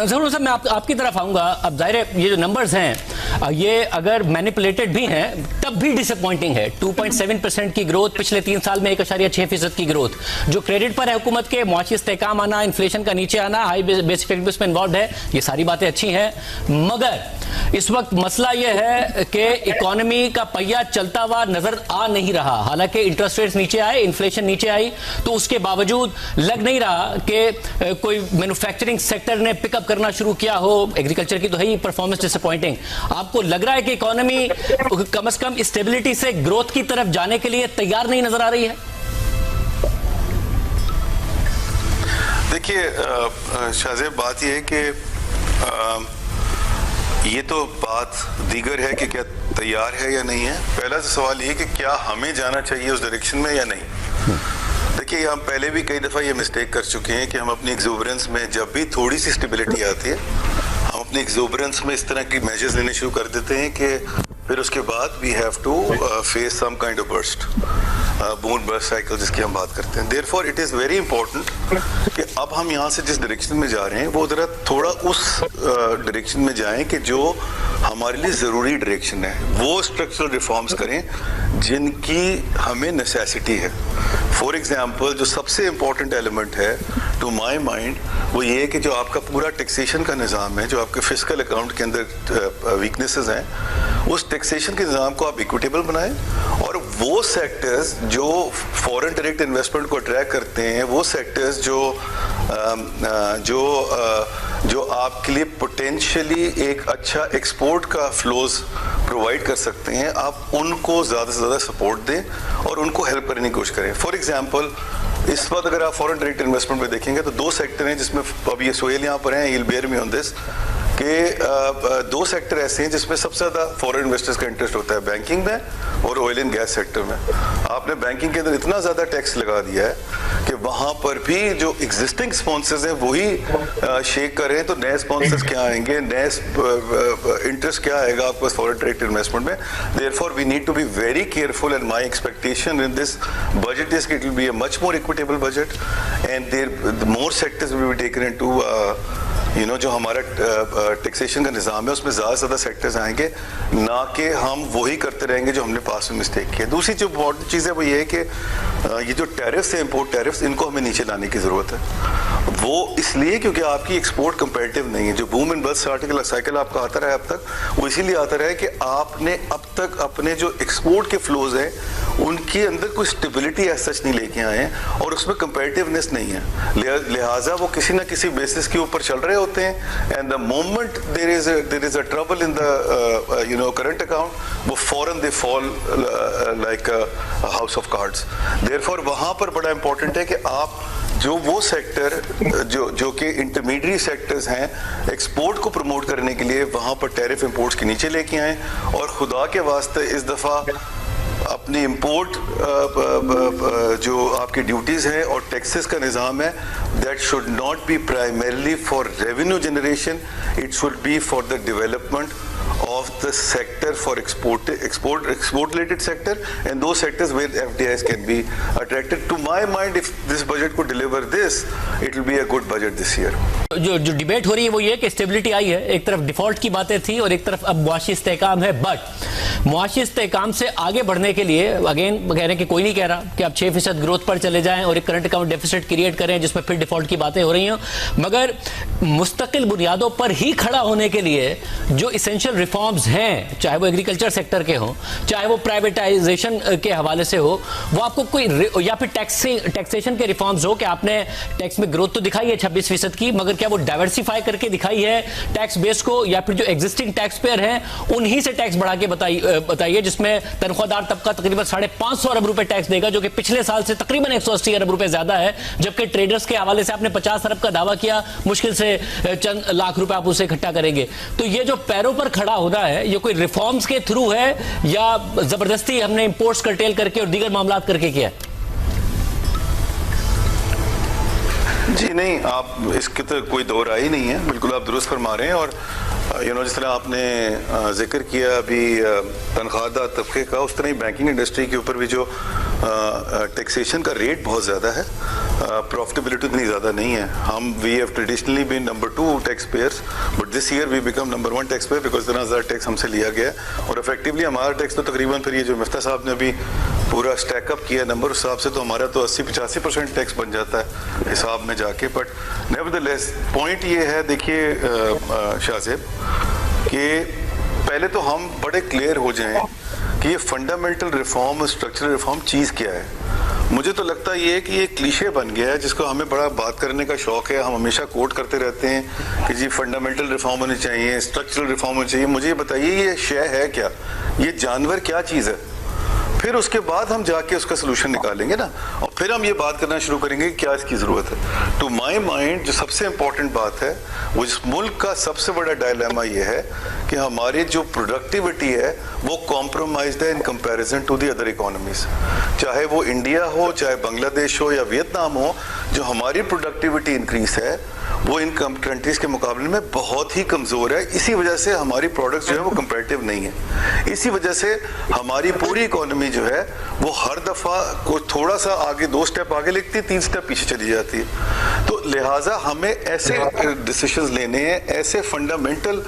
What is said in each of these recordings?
जरूर सर, मैं आपकी तरफ आऊंगा। अब जाहिर है ये जो नंबर्स हैं ये अगर मैनिपुलेटेड भी हैं तब भी डिसअपॉइंटिंग है। 2.7% की ग्रोथ, पिछले 3 साल में 1.6% की ग्रोथ। जो क्रेडिट पर है हुकूमत के, मुआशी इस्तेहकाम आना, इन्फ्लेशन का नीचे आना, हाई बेसिक में इन्वॉल्व है, ये सारी बातें अच्छी हैं। मगर इस वक्त मसला यह है कि इकोनॉमी का पहिया चलता हुआ नजर आ नहीं रहा। हालांकि इंटरेस्ट रेट्स नीचे आए, इन्फ्लेशन नीचे आई, तो उसके बावजूद लग नहीं रहा कि कोई मैन्युफैक्चरिंग सेक्टर ने पिकअप करना शुरू किया हो। एग्रीकल्चर की तो है ही परफॉर्मेंस डिसअपॉइंटिंग। आपको लग रहा है कि इकोनॉमी कम से कम स्टेबिलिटी से ग्रोथ की तरफ जाने के लिए तैयार नहीं नजर आ रही है? देखिए शाहजेब, बात यह है कि ये तो बात दीगर है कि क्या तैयार है या नहीं है। पहला तो सवाल ये कि क्या हमें जाना चाहिए उस डायरेक्शन में या नहीं। देखिए, हम पहले भी कई दफ़ा ये मिस्टेक कर चुके हैं कि हम अपनी एग्जूबरेंस में जब भी थोड़ी सी स्टेबिलिटी आती है, हम अपनी एग्जूबरेंस में इस तरह की मेजर्स लेने शुरू कर देते हैं कि फिर उसके बाद we have to face some kind of burst, boom burst cycle जिसकी हम बात करते हैं। Therefore it is very important कि अब हम यहाँ से जिस डायरेक्शन में जा रहे हैं वो ज़रा थोड़ा उस डायरेक्शन में जाएं कि जो हमारे लिए ज़रूरी डायरेक्शन है। वो स्ट्रक्चरल रिफॉर्म्स करें जिनकी हमें नेसेसिटी है। फॉर एग्जाम्पल, जो सबसे इम्पोर्टेंट एलिमेंट है टू माई माइंड वो ये है कि जो आपका पूरा टैक्सेशन का निज़ाम है, जो आपके फिस्कल अकाउंट के अंदर वीकनेसेस हैं, उस टैक्सेशन के निज़ाम को आप इक्विटेबल बनाएं और वो सेक्टर्स जो फॉरेन डायरेक्ट इन्वेस्टमेंट को अट्रैक्ट करते हैं, वो सेक्टर्स जो आपके लिए पोटेंशियली एक अच्छा एक्सपोर्ट का फ्लोज प्रोवाइड कर सकते हैं, आप उनको ज़्यादा से ज़्यादा सपोर्ट दें और उनको हेल्प करने की कोशिश करें। फॉर एग्जांपल, इस वक्त अगर आप फॉरेन डायरेक्ट इन्वेस्टमेंट में देखेंगे तो 2 सेक्टर हैं जिसमें, अब ये सोहेल यहाँ पर हैं, he will bear me on this, कि 2 सेक्टर ऐसे हैं जिसमें सबसे ज़्यादा फॉरेन इन्वेस्टर्स का इंटरेस्ट होता है, बैंकिंग में और ऑयल एंड गैस सेक्टर में। आपने बैंकिंग के अंदर इतना ज़्यादा टैक्स लगा दिया है कि वहाँ पर भी जो एग्जिस्टिंग स्पॉन्सर्स हैं वही शेक कर रहे हैं, तो नए स्पॉन्सर्स क्या आएंगे, नए इंटरेस्ट क्या आएगा आपको फॉरेन डायरेक्ट इन्वेस्टमेंट में। Therefore we need to be very careful and my expectation in this budget is it will be a much more equitable budget and there more sectors will be taken into जो हमारा taxation का निज़ाम है उसमें ज़्यादा से ज़्यादा sectors आएंगे, ना कि हम वही करते रहेंगे जो हमने पास में मिस्टेक किया। दूसरी जो इम्पोर्टेंट चीज़ है वो ये है कि ये जो टैरिफ्स है, इम्पोर्ट टैरिफ्स, इनको हमें नीचे लाने की ज़रूरत है। वो इसलिए क्योंकि आपकी एक्सपोर्ट कंपेटिटिव नहीं है। जो बूम एंड बस्ट साइकिल आपका आता रहा है अब तक, वो इसीलिए आता रहा है कि आपने अब तक अपने जो एक्सपोर्ट के फ्लोज हैं उनके अंदर कोई स्टेबिलिटी एज सच नहीं लेके आए हैं और उसमें कंपेटिटिवनेस नहीं है। लिहाजा वो किसी ना किसी बेसिस के ऊपर चल रहे होते हैं and the moment there is a trouble in the current account, वो फौरन they fall like house of cards. Therefore वहाँ पर बड़ा इंपॉर्टेंट है कि आप जो वो सेक्टर जो कि इंटरमीडिएट सेक्टर्स हैं, एक्सपोर्ट को प्रमोट करने के लिए वहाँ पर टैरिफ इंपोर्ट्स के नीचे लेके आएँ और खुदा के वास्ते इस दफ़ा अपनी इंपोर्ट जो आपकी ड्यूटीज़ हैं और टैक्सेस का निज़ाम है, that should not be primarily for revenue generation, it should be for the development of the sector for export related sector and those sectors where FDIs can be attracted. To my mind, if this budget could deliver this, it will be a good budget this year. जो debate हो रही है वो ये कि stability आई है, एक तरफ डिफॉल्ट की बातें थी और एक तरफ अब मुआशी इस्तेहकाम है। बट मुआशी इस्तेहकाम से आगे बढ़ने के लिए अगेन कह रहे हैं कि कोई नहीं कह रहा कि आप 6% ग्रोथ पर चले जाएं और एक करंट अकाउंट डेफिसिट क्रिएट करें जिसमें फिर डिफॉल्ट की बातें हो रही हैं, मगर मुस्तकिल बुनियादों पर ही खड़ा होने के लिए जो इसेंशियल रिफॉर्म्स हैं, चाहे वो एग्रीकल्चर सेक्टर के हों, चाहे वो प्राइवेटाइजेशन के हवाले से हो, वो आपको कोई या फिर टैक्सेशन के रिफॉर्म्स हो कि आपने टैक्स में ग्रोथ तो दिखाई है 26% की, मगर क्या वो डाइवर्सिफाई करके दिखाई है टैक्स बेस को, या फिर जो एग्जिस्टिंग टैक्स पेयर हैं उन्हीं से टैक्स बढ़ा के बताइए, जिसमें तनख्वाहदार तबका तकरीबन 550 अरब रुपए टैक्स देगा, जो कि पिछले साल से तकरीबन 180 अरब रुपए ज्यादा है, जबकि ट्रेडर्स के हवाले से आपने 50 अरब का दावा किया, मुश्किल से चंद लाख रुपए आप उसे इकट्ठा करेंगे। तो ये जो पैरों पर खड़ा होना है, ये कोई रिफॉर्म्स के थ्रू है या जबरदस्ती हमने इंपोर्ट्स कर्टेल करके और दीगर मामलात करके किया? जी नहीं, आप इसकी तो कोई दो राय ही नहीं है, बिल्कुल आप दुरुस्त फरमा रहे हैं। और जिस तरह आपने जिक्र किया अभी तनख्वाहदार तबके का, उस तरह ही बैंकिंग इंडस्ट्री के ऊपर भी जो टैक्सेशन का रेट बहुत ज़्यादा है, प्रॉफिटेबिलिटी इतनी ज़्यादा नहीं है। हम we have traditionally been number 2 tax payers, but this year we become number 1 tax payer because इतना ज़्यादा टैक्स हमसे लिया गया है। और इफेक्टिवली हमारा टैक्स तो तकरीबन फिर ये जो मिफ्ता साहब ने अभी पूरा स्टैकअप किया नंबर, उस हिसाब से तो हमारा तो 80-85% टैक्स बन जाता है हिसाब में जाके। बट नेवरदलेस पॉइंट ये है, देखिए शाह साहब, कि पहले तो हम बड़े क्लियर हो जाएं कि ये फंडामेंटल रिफॉर्म, स्ट्रक्चरल रिफॉर्म चीज़ क्या है। मुझे तो लगता ये है कि ये क्लीशे बन गया है जिसको हमें बड़ा बात करने का शौक है। हम हमेशा कोट करते रहते हैं कि जी फंडामेंटल रिफॉर्म होनी चाहिए, स्ट्रक्चरल रिफॉर्म होनी चाहिए। मुझे ये बताइए ये शय है क्या, ये जानवर क्या चीज़ है, फिर उसके बाद हम जाके उसका सोल्यूशन निकालेंगे ना, और फिर हम ये बात करना शुरू करेंगे कि क्या इसकी ज़रूरत है। टू माय माइंड जो सबसे इम्पोर्टेंट बात है, वो इस मुल्क का सबसे बड़ा डायलेमा ये है कि हमारी जो प्रोडक्टिविटी है वो कॉम्प्रोमाइज्ड है in comparison to the other economies. चाहे वो इंडिया हो, चाहे बांग्लादेश हो या वियतनाम हो, जो हमारी प्रोडक्टिविटी इंक्रीज है वो इन कंट्रीज के मुकाबले में बहुत ही कमज़ोर है। इसी वजह से हमारी प्रोडक्ट्स जो है वो कंपैरेटिव नहीं है। इसी वजह से हमारी पूरी इकोनॉमी जो है वो हर दफ़ा को थोड़ा सा आगे, 2 स्टेप आगे लिखती है, 3 स्टेप पीछे चली जाती है। तो लिहाजा हमें ऐसे डिसीजंस लेने हैं, ऐसे फंडामेंटल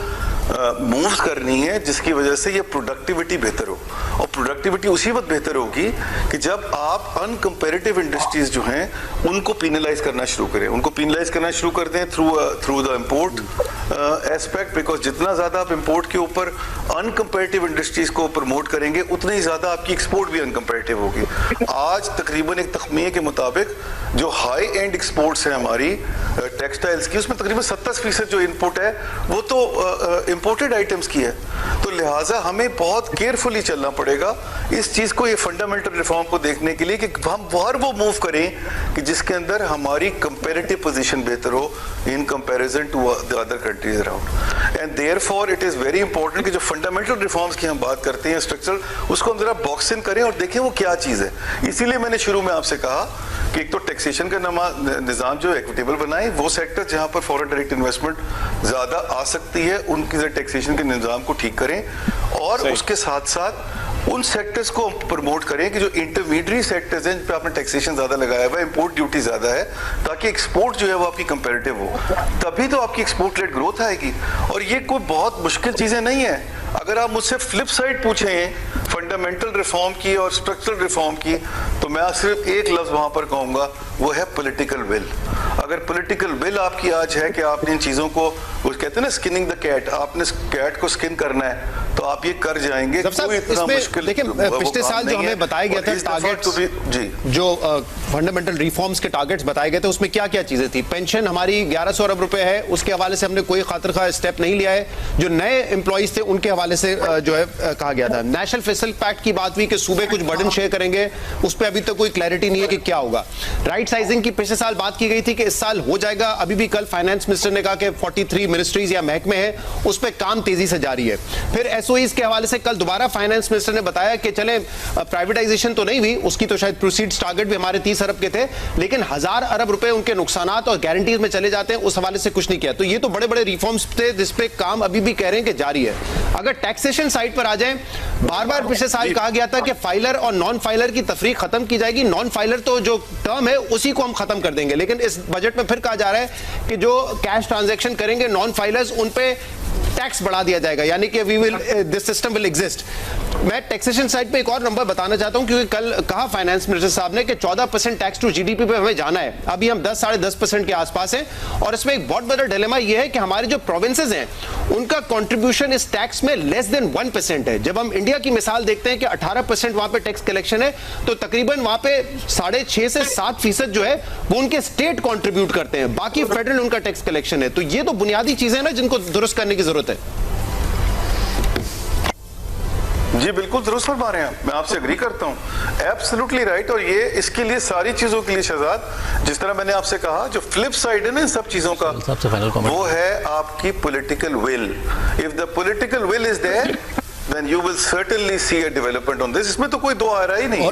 मूव्स करनी है जिसकी वजह से ये प्रोडक्टिविटी बेहतर हो। और प्रोडक्टिविटी उसी वक्त बेहतर होगी कि जब आप अनकंपेरेटिव इंडस्ट्रीज जो हैं उनको पीनलाइज करना शुरू करें, उनको पीनलाइज करना शुरू कर दें through the import aspect. Because जितना ज़्यादा आप इम्पोर्ट के ऊपर अनकंपेरेटिव इंडस्ट्रीज को प्रमोट करेंगे उतनी ज़्यादा आपकी एक्सपोर्ट भी अनकंपेरेटिव होगी। आज तकरीबन एक तखमीए के मुताबिक जो हाई एंड एक्सपोर्ट्स हैं हमारी टेक्सटाइल्स की, उसमें तकरीबन 70% जो इनपुट है वो तो इम्पोर्टेड आइटम्स की है। तो लिहाजा हमें बहुत केयरफुली चलना पड़ेगा इस चीज़ को, ये फंडामेंटल रिफॉर्म को देखने के लिए कि हम हर वो मूव करें कि जिसके अंदर हमारी कंपेरेटिव पोजीशन बेहतर हो in comparison to the other countries around. And therefore it is very important कि जो फंडामेंटल रिफॉर्म्स की हम बात करते हैं, स्ट्रक्चर, उसको हम जरा बॉक्स इन करें और देखें वो क्या चीज़ है। इसीलिए मैंने शुरू में आपसे कहा कि एक तो टैक्सेशन का निज़ाम जो इक्विटेबल बनाए, वो सेक्टर जहाँ पर फॉरेन डायरेक्ट इन्वेस्टमेंट ज़्यादा आ सकती है उनकी टैक्सेशन के निज़ाम को ठीक करें, और उसके साथ साथ उन सेक्टर्स को प्रमोट करें कि जो इंटरमीडिएट सेक्टर्स हैं जिन पे आपने टैक्सेशन ज़्यादा लगाया हुआ है, इंपोर्ट ड्यूटी ज़्यादा है, ताकि एक्सपोर्ट जो है वो आपकी कंपैरेटिव हो, तभी तो आपकी एक्सपोर्ट रेट ग्रोथ आएगी। और ये कोई बहुत मुश्किल चीज़ें नहीं है। अगर आप मुझसे फ्लिप साइड पूछें फंडामेंटल रिफॉर्म की और स्ट्रक्चरल रिफॉर्म की, तो मैं सिर्फ एक लफ्ज़ वहाँ पर कहूँगा, वो है पॉलिटिकल विल। अगर पॉलिटिकल विल आपकी आज है कि आपने इन चीज़ों को, वो कहते हैं ना स्किनिंग द कैट, आपने कैट को स्किन करना है तो आप ये कर जाएंगे। कोई इतना मुश्किल, लेकिन पिछले साल जो हमें बताया गया था टारगेट्स, जो फंडामेंटल रिफॉर्म्स के टारगेट्स बताए गए थे, उसमें क्या क्या चीजें थी? पेंशन हमारी 1100 अरब रुपए है, उसके हवाले से हमने कोई खातिर स्टेप नहीं लिया है। जो नए एम्प्लॉइज थे उनके हवाले से जो है कहा गया था। नेशनल फिस्कल पैक्ट की बात हुई कि सूबे कुछ बर्डन शेयर करेंगे, उस पर अभी तक कोई क्लैरिटी नहीं है कि क्या होगा। राइट साइजिंग की पिछले साल बात की गई थी कि इस साल हो जाएगा, अभी भी कल फाइनेंस मिनिस्टर ने कहा कि 43 मिनिस्ट्रीज या महकमे हैं, उस पर काम तेजी से जारी है। फिर एसओईज के हवाले से कल दोबारा फाइनेंस मिनिस्टर ने बताया कि चले प्राइवेटाइजेशन तो नहीं हुई, उसकी तो शायद प्रोसीड्स टारगेट भी हमारे 30 अरब के थे, लेकिन 1000 अरब रुपए उनके नुकसानात और गारंटीज में चले जाते हैं, उस हवाले से कुछ नहीं किया। तो ये तो बड़े बड़े रिफॉर्म्स थे जिसपे काम अभी भी कह रहे हैं कि जारी है। अगर टैक्सेशन साइड पर आ जाए, बार बार पिछले साल कहा गया था कि फाइलर और नॉन फाइलर की तफरीक खत्म की जाएगी, नॉन फाइलर तो जो टर्म है उसी को हम खत्म कर देंगे, लेकिन इस बजट में फिर कहा जा रहा है कि जो कैश ट्रांजैक्शन करेंगे नॉन फाइलर्स, उन पे टैक्स बढ़ा दिया जाएगा, यानी कि दिस सिस्टम विल एग्जिस्ट। मैं टैक्सेशन साइड पे एक और नंबर बताना चाहता हूं, क्योंकि कल कहा फाइनेंस मिनिस्टर साहब ने कि 14% टैक्स टू जीडीपी पे हमें जाना है। अभी हम 10-10.5% के आसपास हैं, और इसमें एक बहुत बड़ा डिलेमा यह है कि हमारे जो प्रोविंसेस हैं उनका कंट्रीब्यूशन इस टैक्स में लेस देन 1% है। जब हम इंडिया की मिसाल देखते हैं कि 18% वहां पे टैक्स कलेक्शन है, तो तकरीबन वहां पे 6.5 से 7% जो है वो उनके स्टेट कंट्रीब्यूट करते हैं, बाकी फेडरल उनका टैक्स कलेक्शन है। तो ये तो बुनियादी चीजें हैं ना जिनको दुरुस्त करने की जरूरत है। जी बिल्कुल दुरुस्त फरमा रहे हैं, मैं आपसे एग्री करता हूँ, एब्सोल्युटली राइट। और ये इसके लिए सारी चीजों के लिए शहजाद, जिस तरह मैंने आपसे कहा, जो फ्लिप साइड है ना इन सब चीजों का, वो है आपकी political will. If the political will is there, then you will certainly see a development on this। इसमें तो कोई दो आ रहा ही नहीं है।